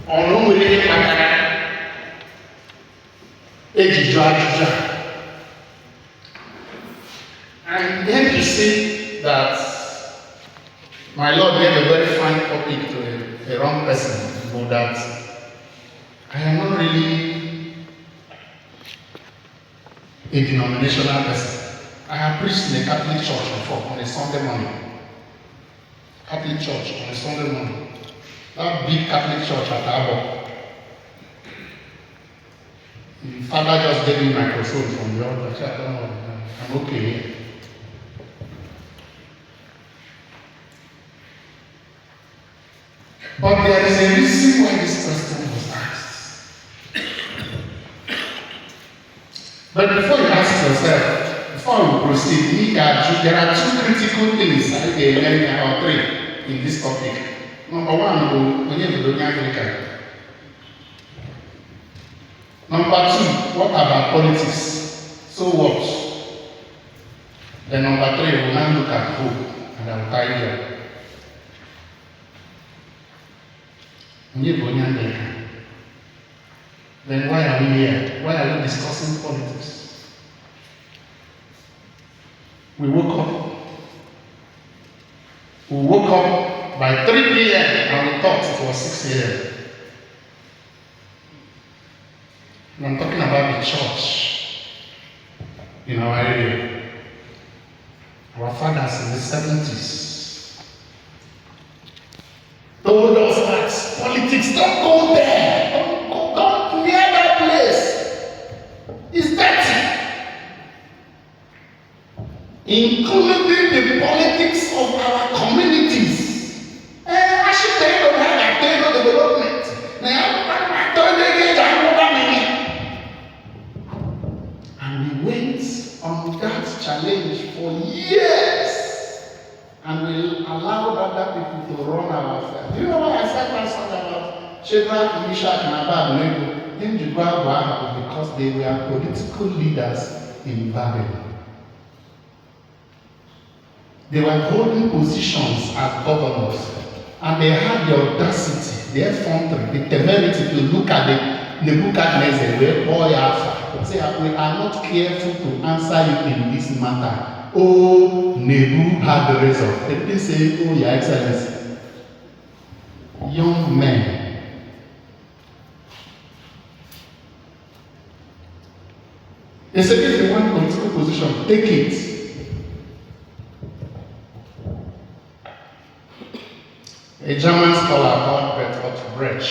ọ̀nà nwere akara ejiju ajụjụ. And then you see that my Lord gave a very fine topic to a wrong person, but that I am not really a denominational person. I have preached in a Catholic church before on a Sunday morning. Catholic church on a Sunday morning. That big Catholic church at AGBO. The father just gave me a microphone from the altar. I said, I don't know, I'm okay. But there is a reason why this question was asked. But before you ask yourself, before we proceed, there are two critical things or three in this topic. Number one, when you do Anglican. Number two, what about politics? So what? Then number three, we'll now look at hope and I'll tie you. Then why are we here? Why are we discussing politics? We woke up by 3 p.m. and we thought it was 6 a.m. And I'm talking about the church in our area. Our fathers in the 70s told us that politics, don't go there, don't near that place. It's dirty. Including the politics of our communities. I should tell you that I tell you development. And we went on that challenge for years. And we allowed other people to run our affairs. Do you know why I said that song about Shadrach, Meshach, and Abednego? Because they were political leaders in Babylon. They were holding positions as governors, and they had the audacity, the effrontery, the temerity to look at the Nebuchadnezzar, where boy Alpha, and say, we are not careful to answer you in this matter. Oh, Nebuchadnezzar. They didn't say, oh, your excellency. Young men. They said, if you want political position, take it. A German scholar called Bertolt Brecht,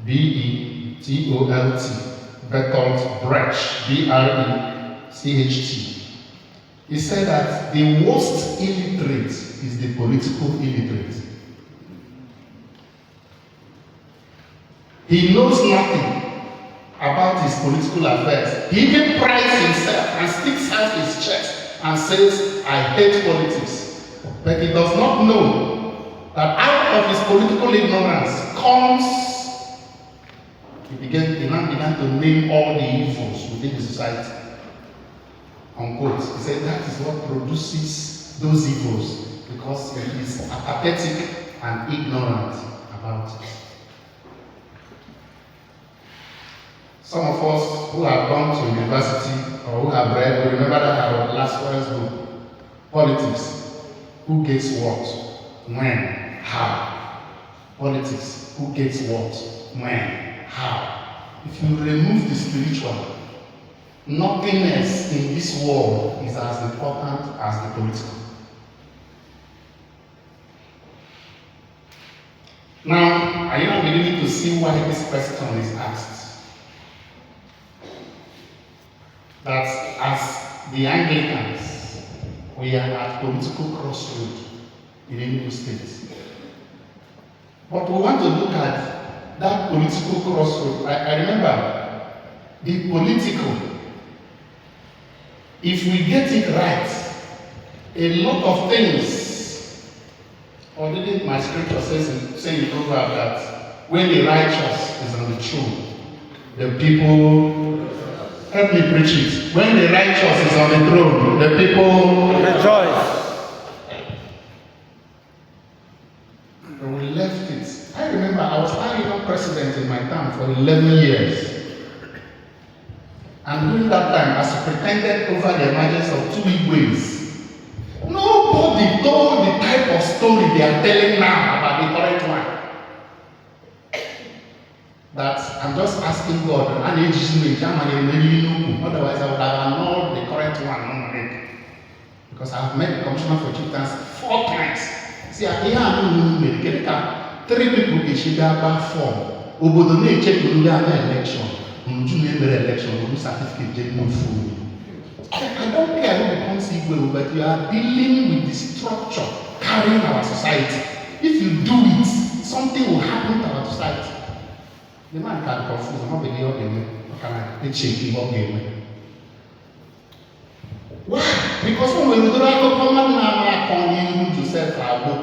B-E-T-O-L-T, Bertolt Brecht, B-R-E-C-H-T. He said that the worst illiterate is the political illiterate. He knows nothing about his political affairs. He even prides himself and sticks out his chest and says, I hate politics. But he does not know that out of his political ignorance comes, he now began to name all the evils within the society. Unquote. He said that is what produces those evils, because he is apathetic and ignorant about it. Some of us who have gone to university or who have read, will remember that our last first book, Politics. Who gets what? When? How? Politics. Who gets what? When? How? If you remove the spiritual, nothing else in this world is as important as the political. Now, are you not beginning to see why this question is asked? That as the Anglicans, we are at political crossroads in Enugu State. But we want to look at that political crossroad. I remember the political. If we get it right, a lot of things, or didn't my scripture say in Proverbs that when the righteous is on the throne, the people, help me preach it. When the righteous is on the throne, the people rejoice. And we left it. I remember remember I was Union president in my town for 11 years. And during that time, as I pretended over the emergence of 2 Igbo's, nobody told the type of story they are telling now about the current one. That I'm just asking God, otherwise I would have annulled the current one. Because I've met the commissioner for chieftains 4 times. See, Eha-Amufu 3 people issued that form. Obodo na-eche election. Election, certificate, no food. I don't care who becomes Igbo, but you are dealing with the structure carrying our society. If you do it, something will happen to our society. The man can confuse, not the game. Can I check what game? Why? Because when we do not come on to self AGBO.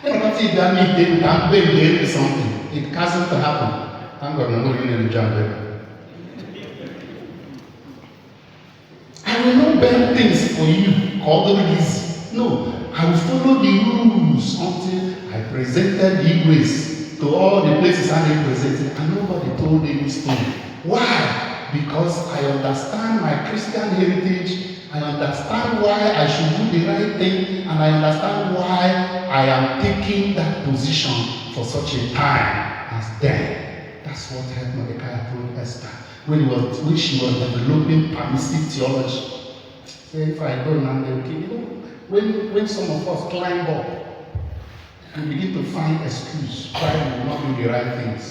You know, if that means they can build something, it doesn't happen. Thank God, I'm not in the jungle. I will not bend things for you, call them easy. No, I will follow the rules until I presented the Igbo's to all the places I represented, and nobody told any story. Why? Because I understand my Christian heritage, I understand why I should do the right thing, and I understand why I am taking that position for such a time as then. That's what helped Mordecai told Esther when she was developing permissive theology. Say, if I go now, they will kill you. When some of us climb up, we begin to find excuse why we will not do the right things.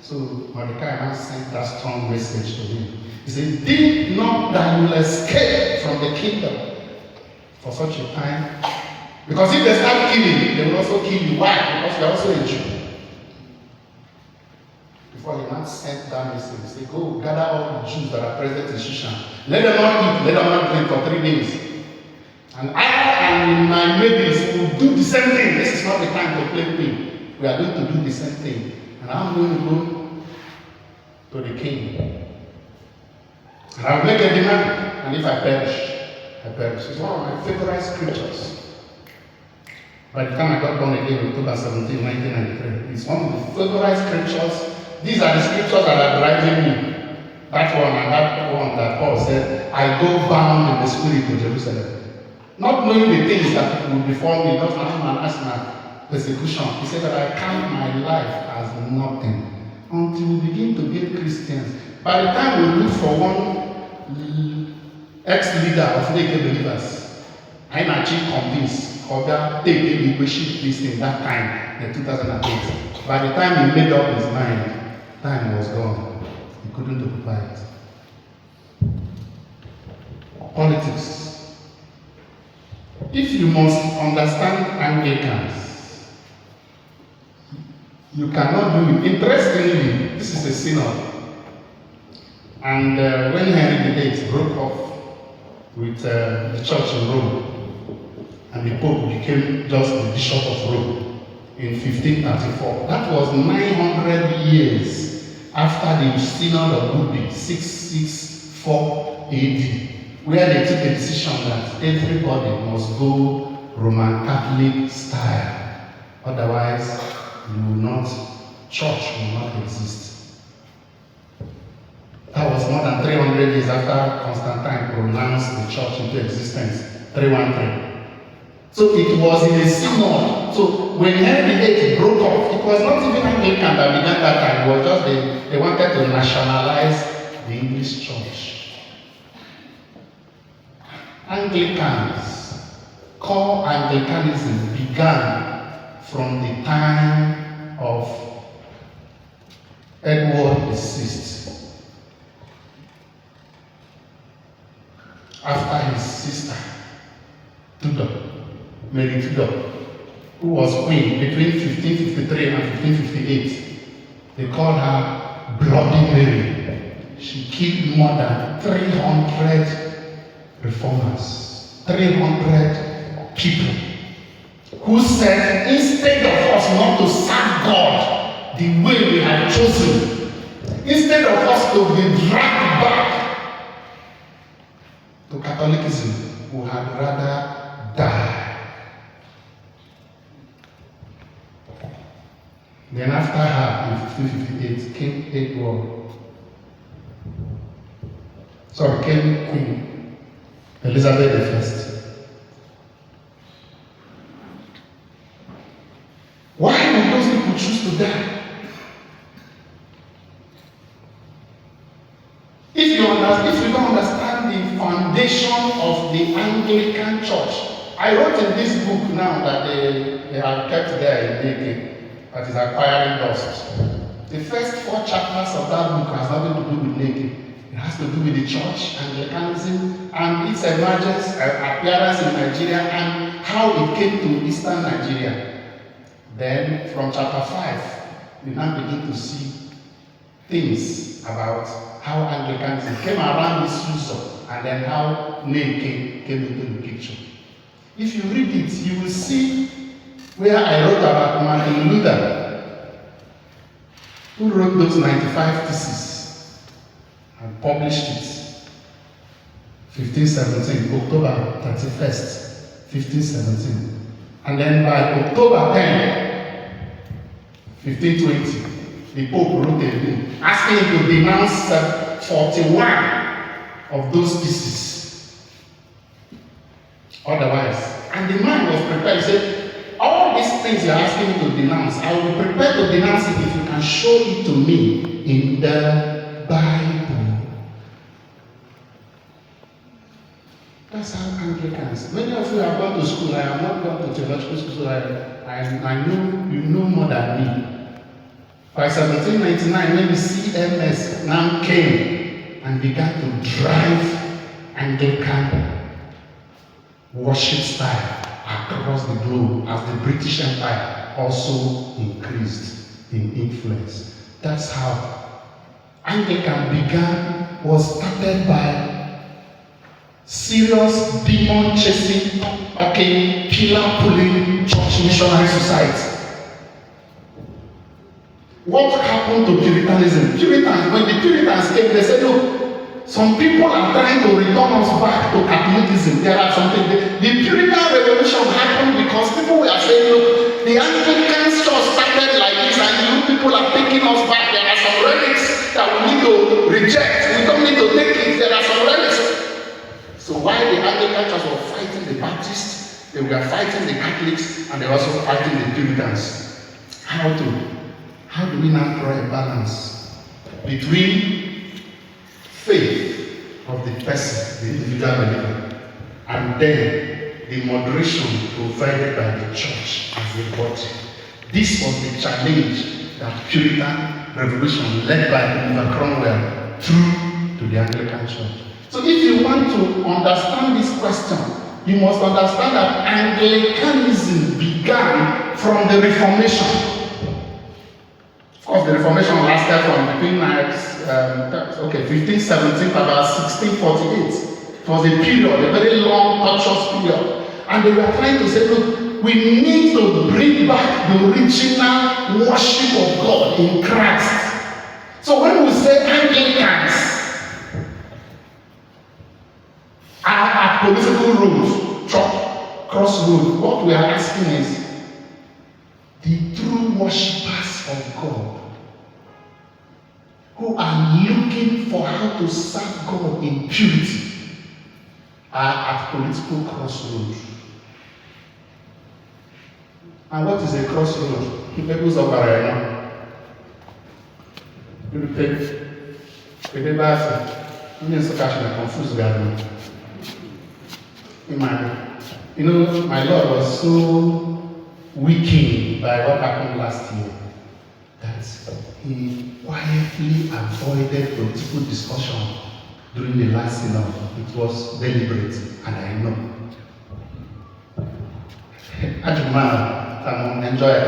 So Mordecai now sent that strong message to him. He said, think not that you will escape from the kingdom for such a time. Because if they start killing, they will also kill you. Why? Because you are also a Jew. Before he now sent that message, he said, go gather all the Jews that are present in Shushan. Let them not eat, let them not drink for 3 days. And I and my maidens will do the same thing. This is not the time to play queen. We are going to do the same thing. And I'm going to go to the king. And I will make a demand. And if I perish, I perish. It's one of my favorite scriptures. By the time I got born again in October 17, 1993, it's one of the favorite scriptures. These are the scriptures that are driving me. That one and that one that Paul said, I go bound in the spirit to Jerusalem. Not knowing the things that will befall me, not having an asthma persecution. He said that I count my life as nothing until we begin to get Christians. By the time we look for one ex-leader of naked believers, I'm actually convinced of that take a leadership list in that time, in 2008. By the time he made up his mind, time was gone. He couldn't occupy it. Politics. If you must understand Anglicans, you cannot do it. Interestingly, this is a synod. And when Henry VIII broke off with the church in Rome, and the Pope became just the Bishop of Rome in 1534, that was 900 years after the Synod of Woodby, 664 AD. Where they took a decision that everybody must go Roman Catholic style. Otherwise, church will not exist. That was more than 300 years after Constantine pronounced the church into existence, 313. So it was in a synod. So when Henry VIII broke off, it was not even Anglican that began that time. It was just they wanted to nationalize the English church. Anglicans, core Anglicanism began from the time of Edward VI. After his sister, Tudor, Mary Tudor, who was queen between 1553 and 1558. They called her Bloody Mary. She killed more than 300 reformers, 300 people who said, instead of us not to serve God the way we have chosen, instead of us to be dragged back to Catholicism, we had rather die. Then after her, in 1558, came AGBO. Sorry, came Queen Elizabeth I. Why would those people choose to die? If you don't understand the foundation of the Anglican Church, I wrote in this book now that they have kept there in Naked, that is acquiring dust. The first 4 chapters of that book has nothing to do with Naked. It has to do with the church, Anglicanism, and its emergence, appearance in Nigeria, and how it came to Eastern Nigeria. Then, from chapter 5, we now begin to see things about how Anglicanism came around this user, and then how name came into the picture. If you read it, you will see where I wrote about Martin Luther, who wrote those 95 theses and published it. 1517, October 31st, 1517. And then by October 10, 1520, the Pope wrote a book asking him to denounce 41 of those theses. Otherwise, and the man was prepared. He said, all these things you're asking me to denounce, I will be prepared to denounce it if you can show it to me in the Bible. That's how Anglicans. Many of you have gone to school. I have not gone to theological school. I know you know more than me. By 1799, when the CMS now came and began to drive Anglican worship style across the globe as the British Empire also increased in influence. That's how Anglican was started by serious demon chasing, pillar pulling church missionary society. What happened to Puritanism? When the Puritans came, they said, look, some people are trying to return us back to Catholicism. There are something. The Puritan revolution happened because people were saying, look, the Anglican church started like this, and you people are taking us back. There are some relics that we need to reject. We don't need to take it. There are some relics. So while the Anglican church was fighting the Baptists, they were fighting the Catholics, and they were also fighting the Puritans. How do we now draw a balance between faith of the person, the individual believer, and then the moderation provided by the church as a body? This was the challenge that Puritan revolution led by Oliver Cromwell threw to the Anglican church. So if you want to understand this question, you must understand that Anglicanism began from the Reformation. Of course, the Reformation lasted from between 1517 to about 1648. It was a period, a very long, tortuous period. And they were trying to say, look, we need to bring back the original worship of God in Christ. So when we say Anglicans are at political roads, crossroads, what we are asking is the true worshippers of God who are looking for how to serve God in purity are at political crossroads. And what is a crossroad? People's of Arena. You take the Bible, you so confused garden. You know, my Lord was so weakened by what happened last year that he quietly avoided political discussion during the last synod. It was deliberate, and I know. I enjoy it,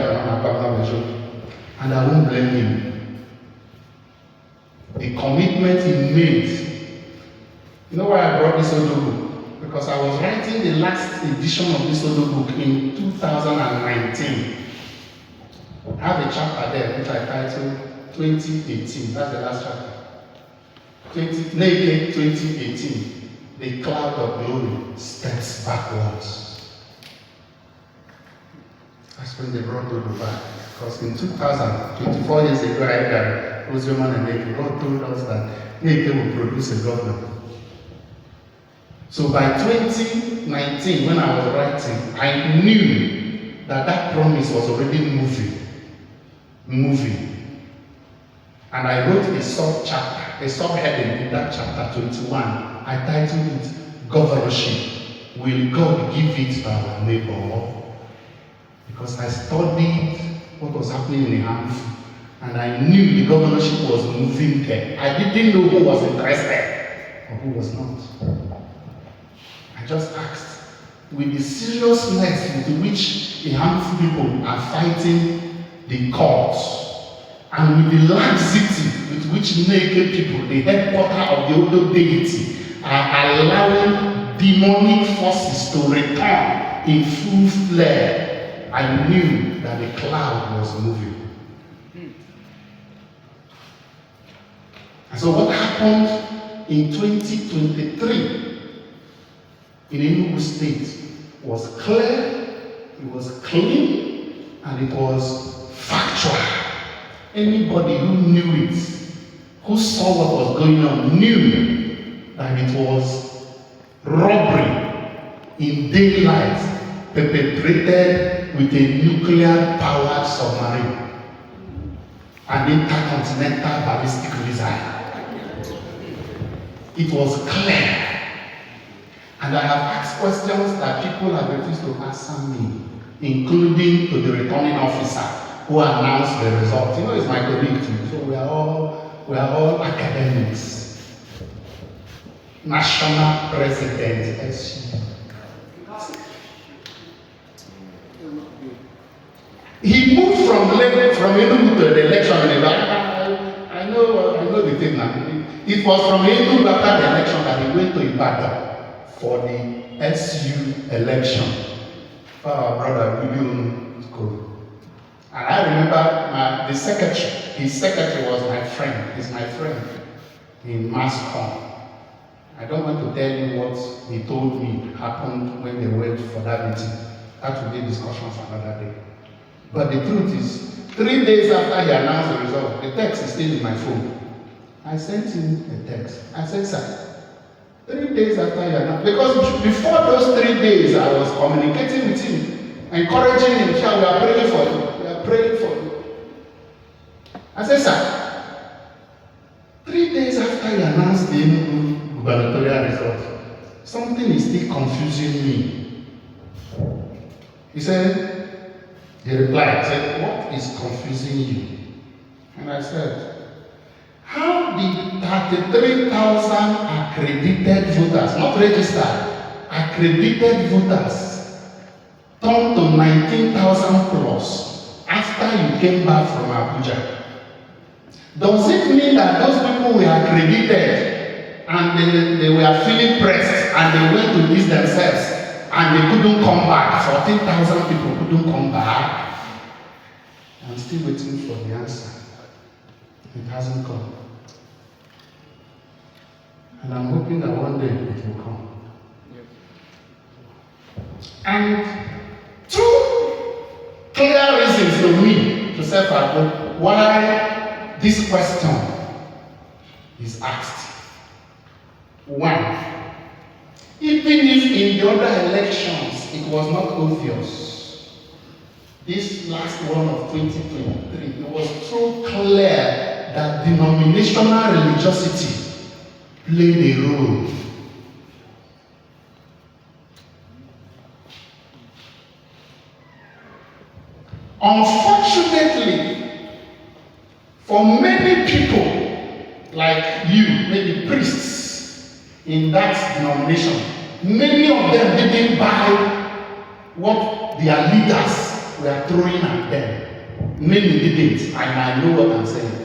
and I won't blame him. The commitment he made. You know why I brought this audio book? Because I was writing the last edition of this audio book in 2019. I have a chapter there which I titled 2018. That's the last chapter. Naked 2018. The cloud of glory steps backwards. That's when they brought the back. Because in 2000, 24 years ago, I got Oziman and Eke. God told us that Eke will produce a government. So by 2019, when I was writing, I knew that that promise was already moving. And I wrote a sub-chapter, a sub-heading in that chapter 21. I titled it, Governorship. Will God give it to our neighbor? Because I studied what was happening in Eha-Amufu, and I knew the governorship was moving there. I didn't know who was interested or who was not. I just asked, with the seriousness with which Eha-Amufu people are fighting the courts, and with the laxity with which naked people, the headquarters of the Odo deity, are allowing demonic forces to return in full flare, I knew that the cloud was moving. And so what happened in 2023 in Enugu State was clear, it was clean, and it was factual. Anybody who knew it, who saw what was going on, knew that it was robbery in daylight perpetrated with a nuclear-powered submarine, an intercontinental ballistic missile. It was clear. And I have asked questions that people have refused to answer me, including to the returning officer who announced the result. You know, it's my colleague too, so we are all academics. National President SU. He moved from Enugu to the election. I know the thing now. It was from Enugu after the election that he went to Ibadan for the SU election for our brother William School. And I remember his secretary was my friend. He's my friend in MassCom. I don't want to tell you what he told me happened when they went for that meeting. That will be a discussion for another day. But the truth is, 3 days after he announced the result, the text is still in my phone. I sent him a text. I said, sir, 3 days after he announced, because before those 3 days, I was communicating with him, encouraging him, we are praying for you. We are praying for you. I said, sir, 3 days after he announced the gubernatorial result, something is still confusing me. He replied, what is confusing you? And I said, how did 33,000 accredited voters, not registered, accredited voters, turn to 19,000 plus after you came back from Abuja? Does it mean that those people were accredited and they were feeling pressed and they went to list themselves and they couldn't come back? 14,000 people couldn't come back. I'm still waiting for the answer. It hasn't come. And I'm hoping that one day it will come. And two clear reasons to me to say why this question is asked. One, even if in the other elections it was not obvious, this last one of 2023, it was so clear that denominational religiosity played a role. Unfortunately, for many people like you, maybe priests in that denomination, many of them didn't buy what their leaders were throwing at them. Many didn't, and I know what I'm saying.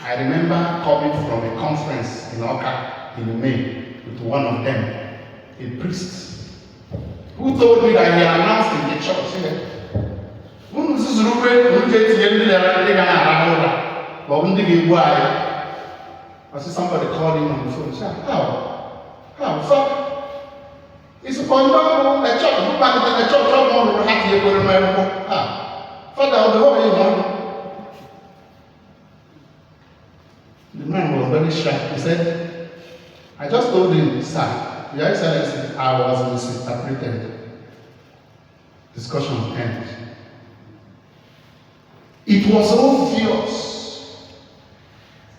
I remember coming from a conference in Oka in May with one of them, a priest, who told me that he announced in the church, I see somebody called him on the phone and said, how, fuck? It's a church, Father, what are you doing? The man was very sharp. He said, I just told him, sir, Your Excellency, I was misinterpreted. Discussion ended. It was obvious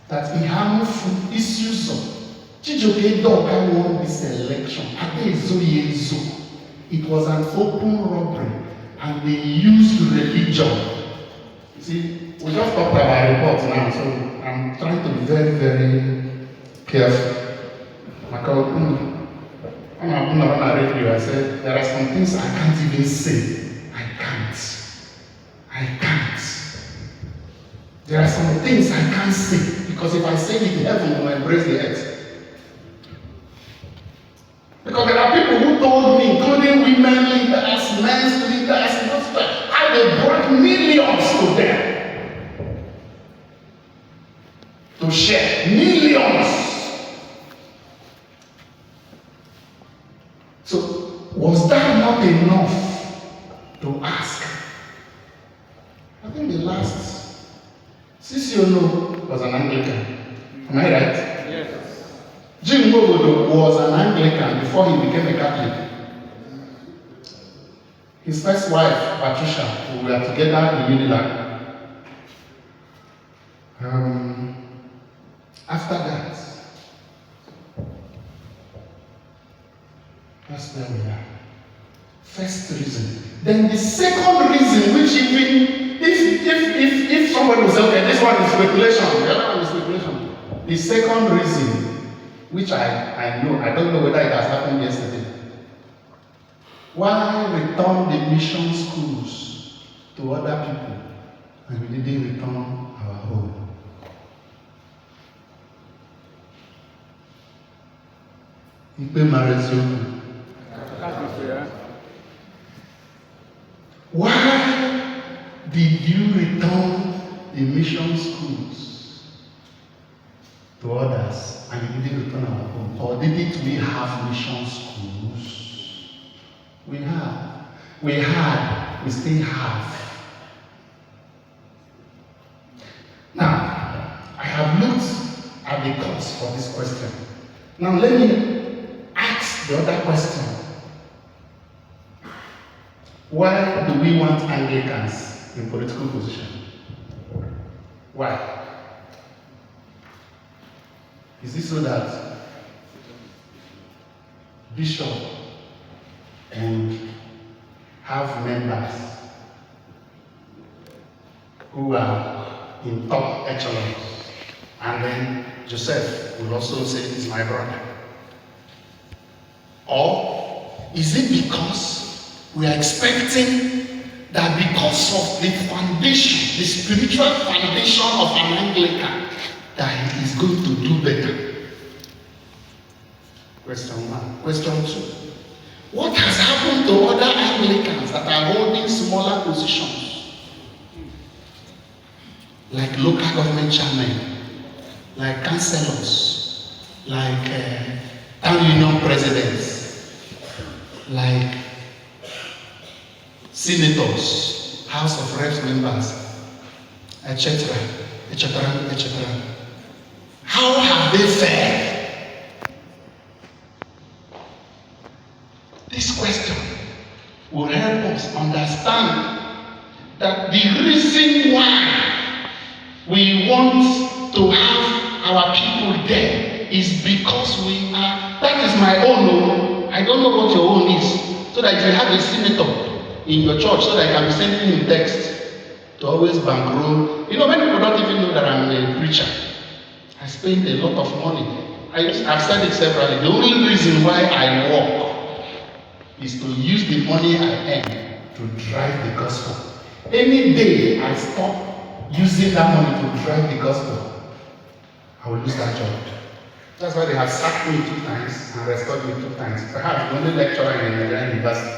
that Eha-Amufu issues of Chijioke Doka won this election. It was an open robbery and they used religion. You see, we just talked about reports now, so I'm trying to be very, very careful. When I read you, I said, there are some things I can't even say. I can't. There are some things I can't say, because if I say it, heaven will embrace the earth. Because there are people who told me, including women leaders, men's leaders, how they brought millions to them to share. Millions. So, was that not enough to ask? I think the last CCONO was an Anglican. Am I right? Yes. Jim Wogodo was an Anglican before he became a Catholic. His first wife, Patricia, we were together in Unilag. After that, that's where we are. First reason. Then the second reason, which even if somebody will say, okay, this one is speculation, the other one is speculation. The second reason, which I know, I don't know whether it has happened yesterday. Why return the mission schools to other people and we didn't return our own? Why did you return the mission schools to others and you didn't return our own? Or didn't we have mission schools? We have. We had. We still have. Now, I have looked at the cause for this question. Now, let me ask the other question. Why do we want Anglicans in political position? Why? Is it so that Bishop would have members who are in top echelons, and then Joseph will also say, he's my brother? Or is it because we are expecting that because of the foundation, the spiritual foundation of an Anglican, that he is going to do better? Question one. Question two. What has happened to other Anglicans that are holding smaller positions? Like local government chairmen, like councillors, like town union presidents, like senators, House of Reps members, etc., etc., etc. How have they fared? This question will help us understand that the reason why we want to have our people there is because we are, that is my own. I don't know what your own is, so that if you have a senator in your church, so that I can be sending him text to always bankroll. You know, many people don't even know that I'm a preacher. I spend a lot of money. I've said it severally. The only reason why I work is to use the money I earn to drive the gospel. Any day I stop using that money to drive the gospel, I will lose that job. That's why they have sacked me 2 times and restored me 2 times. Perhaps the only lecturer in Nigerian university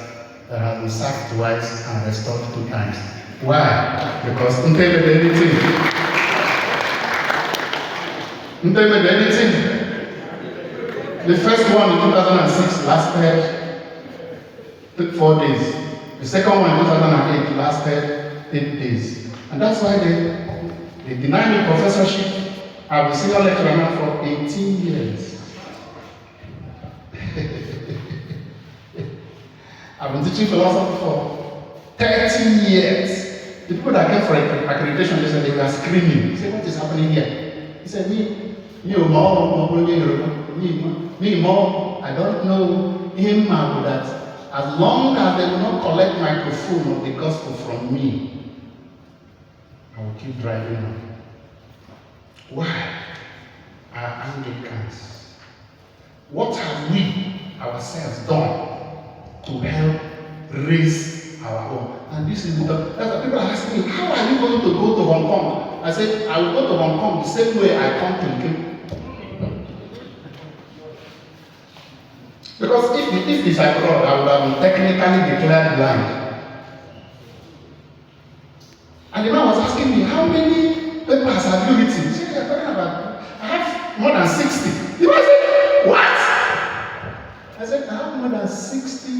that has been sacked twice and restored 2 times. Why? Because until anything. The first one in 2006 lasted 4 days. The second one in 2008 lasted 8 days. And that's why they deny me professorship. I've been senior lecturer now for 18 years. I've been teaching philosophy for 13 years. The people that came for accreditation, they said they were screaming. He said, what is happening here? He said, I don't know him now that as long as they will not collect microphone of the gospel from me, I will keep driving on. Why are Anglicans? What have we ourselves done to help raise our own? And this is that's what people are asking me, how are you going to go to Hong Kong? I said, I will go to Hong Kong the same way I come to Cape. Because if it's abroad, I would have been technically declared blind. And the man was asking me, how many papers have you written? He said, you're talking about, I have more than 60. The man said, what? I said, I have more than 60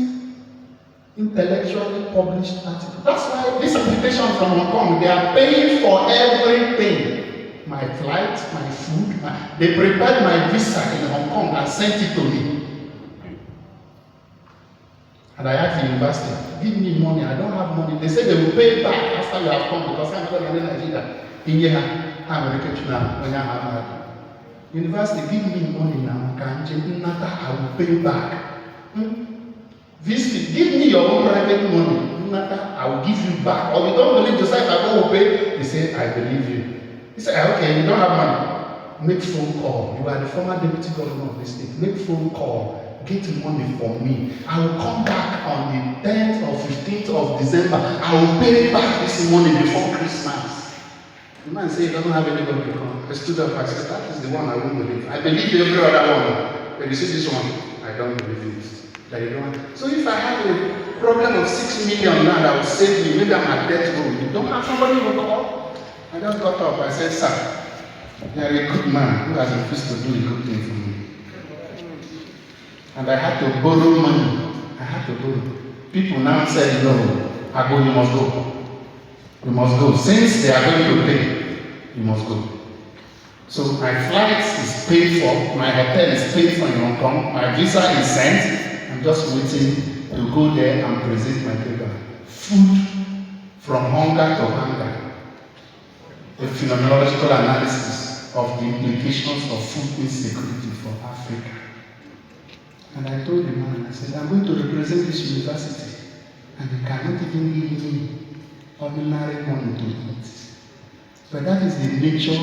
intellectually published articles. That's why this invitation from Hong Kong, they are paying for everything. My flight, my food, they prepared my visa in Hong Kong and sent it to me. And I asked the university, give me money, I don't have money. They said they will pay back after you have come because I'm not in Nigeria. In University, give me money now, I will pay back. Visit, give me your own private money, I will give you back. Or you don't believe Joseph, I will pay. He said, I believe you. He said, okay, you don't have money. Make phone call. You are the former deputy governor of the state. Make phone call. Get money from me. I will come back on the 10th or 15th of December. I will pay back this money before Christmas. The man said he doesn't have anybody to come. I stood up, I said, that is the one I won't believe. I believe every other one. But you see this one, I don't believe it. That you don't. So if I have a problem of 6 million now that will save me, maybe I'm at death row, you don't have somebody who will call? I just got up, I said, sir, you are a good man who has refused to do a good thing for me. And I had to borrow money. I had to borrow. People now say, no, AGBO, you must go. You must go. Since they are going to pay, you must go. So my flight is paid for, my hotel is paid for in Hong Kong, my visa is sent. I'm just waiting to go there and present my paper. Food from hunger to hunger. A phenomenological analysis of the implications of food insecurity for Africa. And I told the man, I said, I'm going to represent this university, and they cannot even give me ordinary money to eat. But that is the nature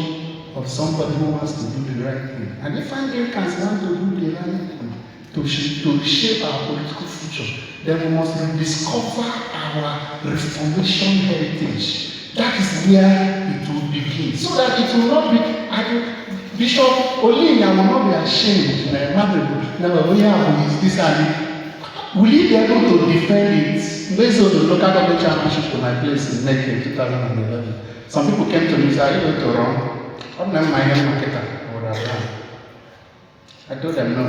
of somebody who wants to do the right thing. And if Anglicans want to do the right thing, to shape our political future, then we must rediscover our Reformation heritage. That is where it will begin. So that it will not be, Bishop Olinia will not be ashamed. Never, we have this and will he be able to defend it? Based on the local government championship to my place in Neck in 2011. Some people came to me and said, are you going to run? I'm not my own marketer. I would have run. I told them no.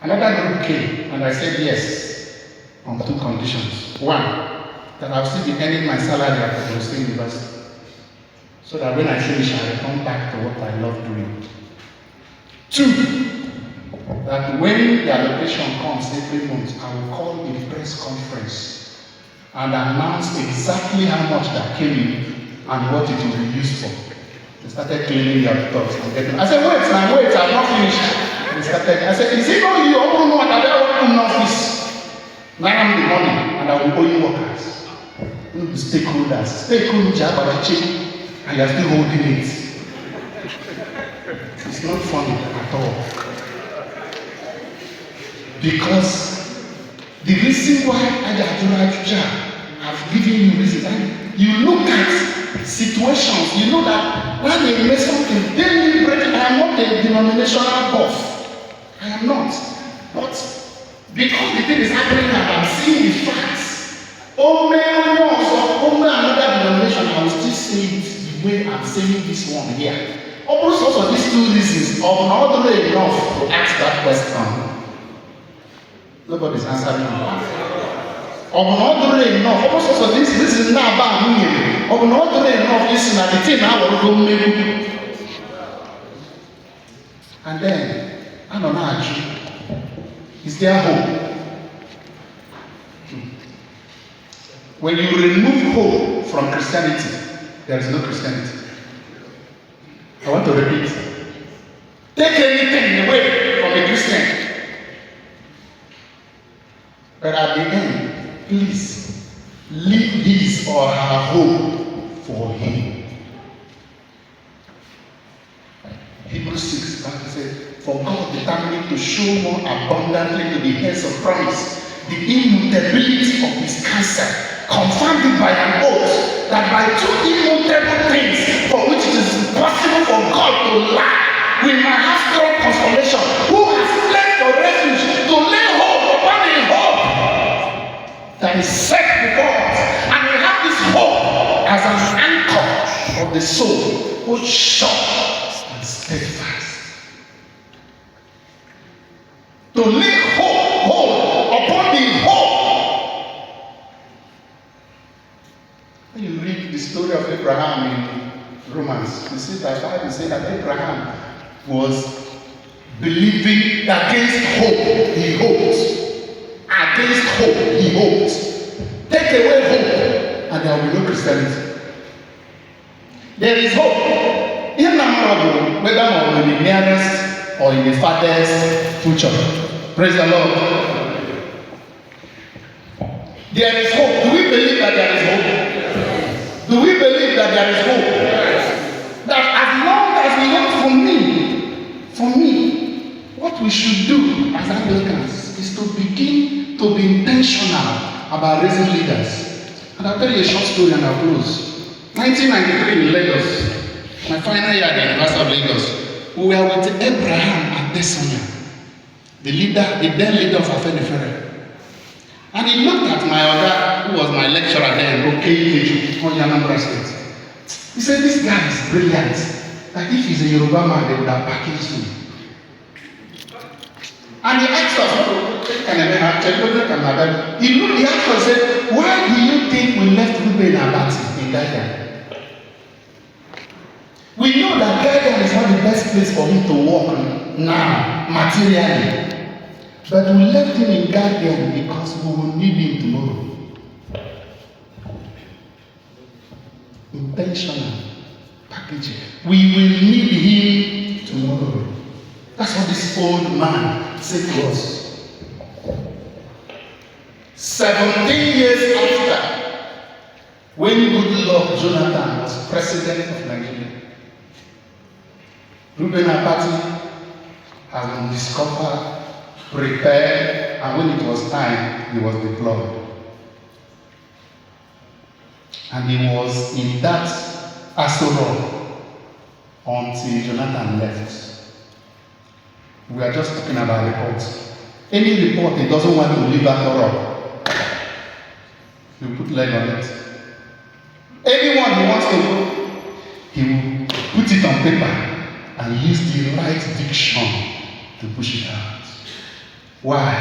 Another group came and I said yes on 2 conditions. One, that I'll still be earning my salary at the State University. So that when I finish, I return back to what I love doing. 2, that when the allocation comes every month, I will call a press conference and announce exactly how much that came in and what it will be used for. They started cleaning their thoughts and getting. I said, wait, I'm not finished. They started. I said, is it not you? I don't know what I open office. 9 in the morning, and I will owe you workers. You know, the stakeholders. Stakeholders are cheap. And you are still holding it. It's not funny at all. Because the reason why I've given you reasons, and you look at situations, you know that when they make something deliberately, I am not a denominational buff. I am not. But because the thing is happening and I'm seeing the facts, another denomination, I will still say it. Way I'm saying this one here. Almost also these 2 reasons are not really enough to ask that question. Nobody's answering me. enough. Also, this is not about me. Enough. Listen, at the thing I will go maybe. And then, I don't know. Is there hope? When you remove hope from Christianity, there is no Christianity. I want to repeat. Take anything away from a Christian. But at the end, please leave his or her hope for him. Hebrews 6, Bible says, for God determined to show more abundantly to the heirs of Christ the immutability of his counsel, confirmed by an oath, that by two immutable things for which it is impossible for God to lie, we might have strong consolation, who has fled for refuge to lay hold upon a hope that is set before us. And we have this hope as an anchor of the soul, both sure and steadfast. To lay hold upon the hope. When you read the story of Abraham in Romans, you see that Bible says that Abraham was believing against hope, he hoped. Against hope, he hoped. Take away hope, and there will be no Christianity. There is hope. In the whether or in the nearest or in the farthest future. Praise the Lord. There is hope. Do we believe that there is hope? Do we believe that there is hope? That as long as we hope, for me, what we should do as Anglicans is to begin to be intentional about raising leaders. And I'll tell you a short story and I'll close. 1993 in Lagos, my final year at the University of Lagos, we were with Abraham Adesanya, the then leader of Afenifere. And he looked at my other, who was my lecturer then, Okeyi on Anambra State. He said, this guy is brilliant. Like if he's a Yoruba man, they would have packaged him. And he asked us, he asked us and said, why do you think we left Ruben Abati in Gaia? We know that Gaia is not the best place for him to work now, materially. But we left him in Gaia because we will need him tomorrow. Intentional packaging. We will need him tomorrow. That's what this old man said to us. 17 years after, when Goodluck Jonathan was president of Nigeria, Ruben Abati has been discovered, prepared, and when it was time, he was deployed. And he was in that Asoro until Jonathan left. We are just talking about reports. Any report he doesn't want to leave Asoro, he will put leg on it. Anyone he wants to go, he will put it on paper and use the right diction to push it out. Why?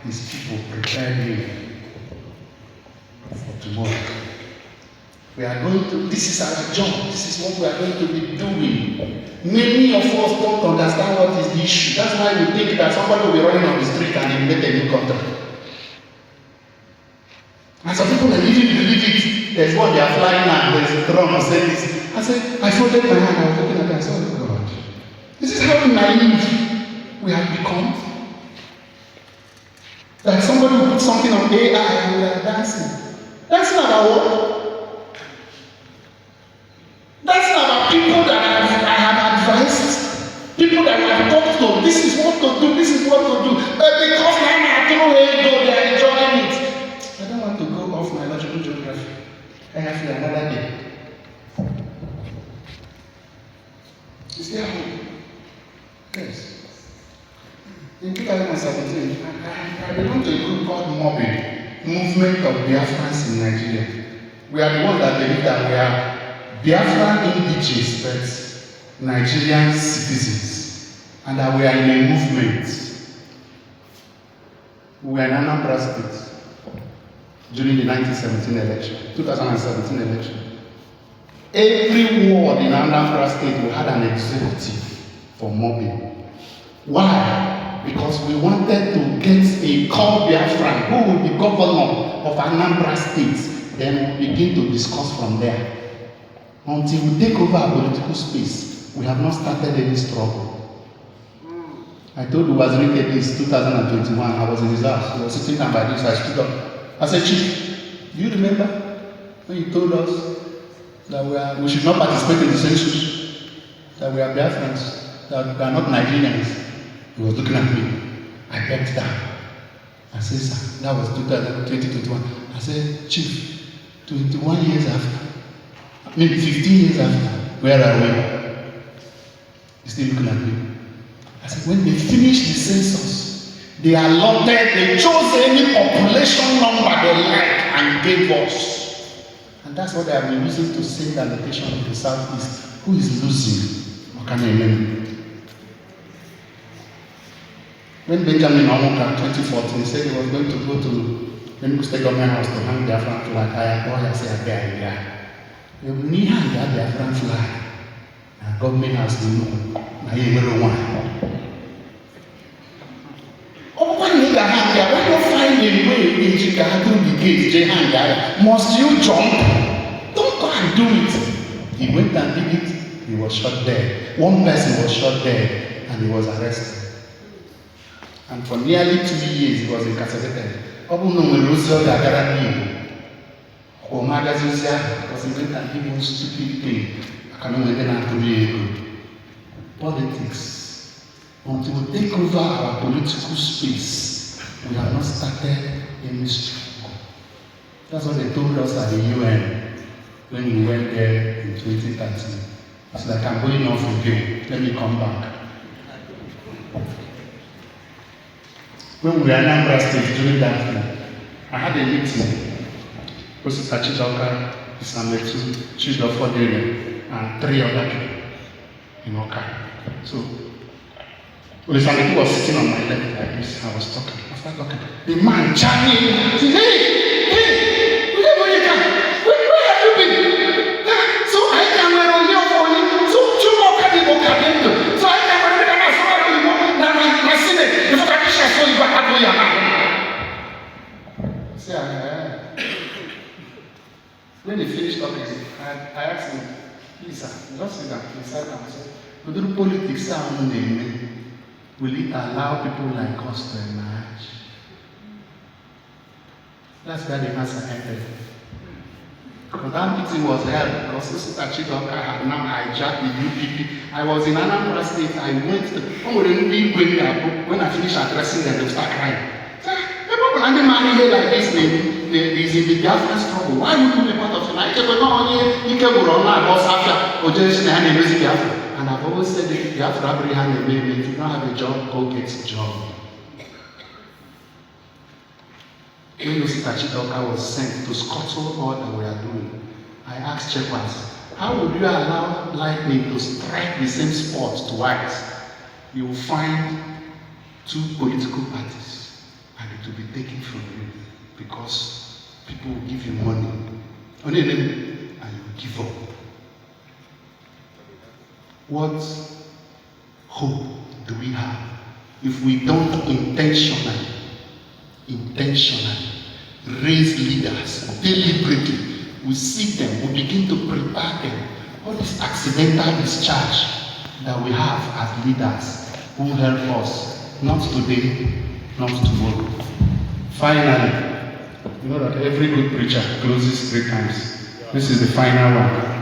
His people prepared him for tomorrow. We are going to, this is our job, this is what we are going to be doing. Many of us don't understand what is the issue. That's why we think that somebody will be running on the street and invent a new country. And some people that even believe it. There's one, they are flying now, there's a drum and saying this. I said, I folded my hand, I was looking at it, I said, oh God. This is how naive we have become. That somebody will put something on AI and we are dancing. That's not our work. That's not about people that I have advised, people that I have talked to. This is what to do, this is what to do. But because now I don't know where to go, they are enjoying it. I don't want to go off my logical geography. I have to another day. Is there hope? Yes. In 2017, I belong to a group called MOBI, Movement of Biafrans in Nigeria. We are the ones that believe that we are Biafran indigenous, but Nigerian citizens, and that we are in a movement. We are in Anambra State. during the 2017 election. Every ward in Anambra State we had an executive for mobbing. Why? Because we wanted to get a core Biafran who will be governor of Anambra State. Then we begin to discuss from there. Until we take over our political space, we have not started any struggle. I told Wazirike this 2021. I was in his house. He was sitting down by this. I stood up. I said, Chief, do you remember when you told us that we should not participate in the census, that we are Biafrans, that we are not Nigerians? He was looking at me. I bent down. I said, sir, that was 2021. I said, Chief, 21 years after, maybe 15 years after, where are we? He's still looking at me. I said, when they finished the census, they chose any population number they like and gave us. And that's what they have been using to send allocation to the Southeast. Who is losing? When Benjamin Omoka 2014 said he was going to go to the State Government House to hang their flag, I said, there. You need hang their flag. And government has to know. When you find a way in Chicago, the gate, must you jump? Don't go and do it. He went and did it. He was shot dead. One person was shot dead and he was arrested. And for nearly 2 years he was incarcerated. Because he went and did one stupid thing. Politics. Until we take over our political space, we have not started any struggle. That's what they told us at the UN when we went there in 2013. It's like, I'm going off again, let me come back. When we were in Anambra State during that thing, I had a meeting with Sister Chizoka, Isametu, Chizofodere, and 3 other people in Oka. So, when Isametu was sitting on my left like this, I was talking. I started talking. The man chatting, he said, hey, where have you been? So I can wear on your phone. So you know, so I can wear on my Senate. If I can show you what I'm doing now. When they finished talking, I asked him, please, sir, just sit down. He sat down and said, we do politics, will it allow people like us to emerge? That's where the answer ended. Because that meeting was held because Sister Chidoka had now hijacked the UPP. I was in Anambra State. I went to when I finished addressing them, they start crying. People will only marry here like this, is in the Biafran struggle. Why you be part of it? And I've always said that if you have to apprehend a baby, if you don't have a job, go get a job. When Sister Chidoka was sent to scuttle all that we are doing, I asked Chepas, how would you allow lightning to strike the same spot twice? You will find 2 political parties and it will be taken from you because people will give you money and you will give up. What hope do we have if we don't intentionally raise leaders deliberately? We see them, we begin to prepare them. All this accidental discharge that we have as leaders will help us, not today, not tomorrow. Finally, you know that every good preacher closes 3 times. This is the final one.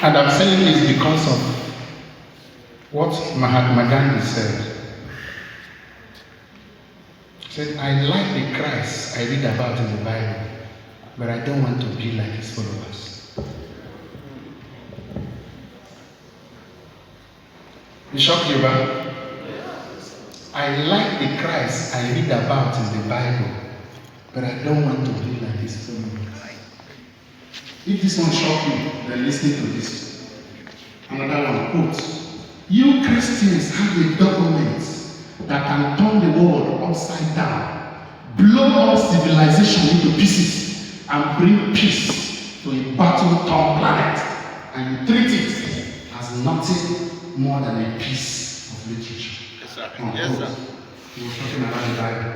And I'm saying this because of what Mahatma Gandhi said. He said, I like the Christ I read about in the Bible, but I don't want to be like his followers. You shock you, but I like the Christ I read about in the Bible, but I don't want to be like his followers. If this one shocked you, then listen to this. Another one, quote. You Christians have a document that can turn the world upside down, blow up civilization into pieces, and bring peace to a battle-torn planet, and you treat it as nothing more than a piece of literature. Yes, sir. Yes, sir. He was talking about the Bible.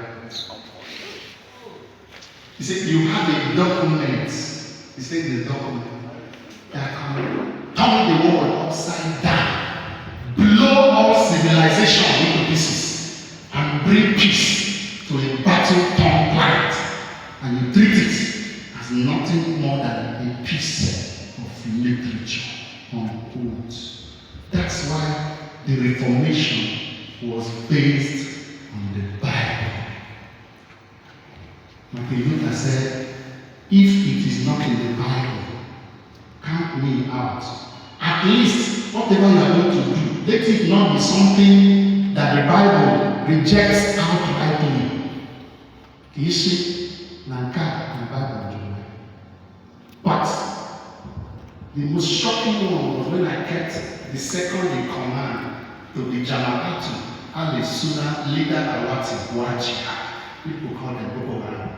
He said, you have a document. He said, the document that can turn the world upside down, blow up civilization into pieces, and bring peace to a battle-torn planet, and you treat it as nothing more than a piece of literature. That's why the Reformation was based on the Bible. Martin Luther said, if it is not in the Bible, count me out. At least, whatever you are going to do, let it not be something that the Bible rejects outrightly. But the most shocking one was when I kept the second in command to the Jama'atu, Al-Sunnah leader Awati Wajiha. People call them Boko Haram.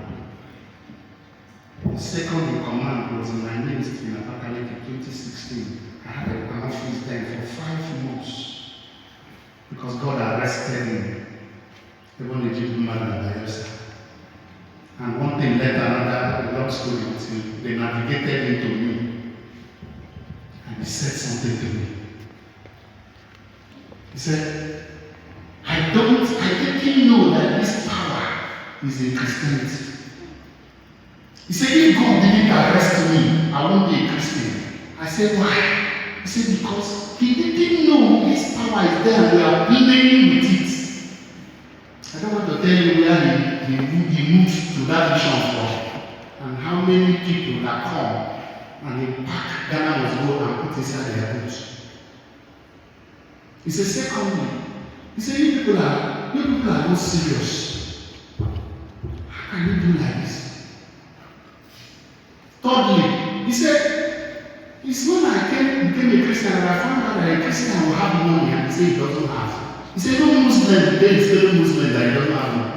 The second in command was in my ministry in Abakaliki 2016. I had an office there for 5 months because God arrested him. Even the Jew man in DIOCESAN. And one thing led another, a long story until they navigated into me. And he said something to me. He said, I didn't know that this power is in Christianity. He said, if God didn't arrest me, I won't be a Christian. I said, why? He said, because he didn't know this power is there and we are playing with it. I don't want to tell you where he moved to that vision from and how many people that come and they pack Ghana was go and put inside their boots. He said, secondly, he said, you people are not serious. How can you do like this? Thirdly, he said, it's when I became a Christian and I found out that a Christian will have money and he said he doesn't have. He said, no Muslim, there is no Muslim that he doesn't have money.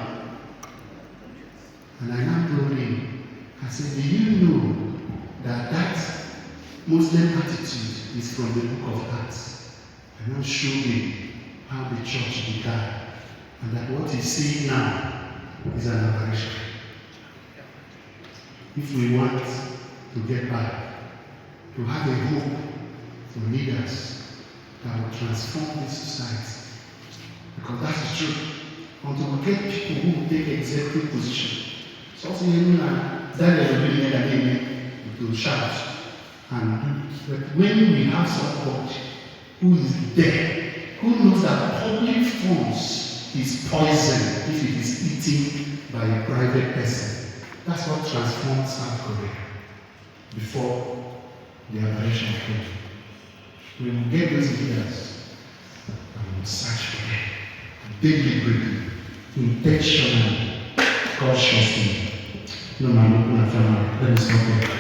And I now told him, I said, do you know that that Muslim attitude is from the book of Acts? And now showed him how the church began and that what he's seeing now is an aberration. If we want to get back, to have a hope for leaders that will transform this society. Because that's the truth. Until we get people who will take executive position. Something you know that is really again to shout and do. But when we have somebody who is there, who knows that public funds is poison if it is eaten by a private person. That's what transformed South Korea before the aberration of God. We will get those leaders and we will search for them. Deliberately, intentionally, cautiously. No man, no family. Let me stop there.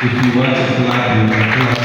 If you want to clap, you can clap.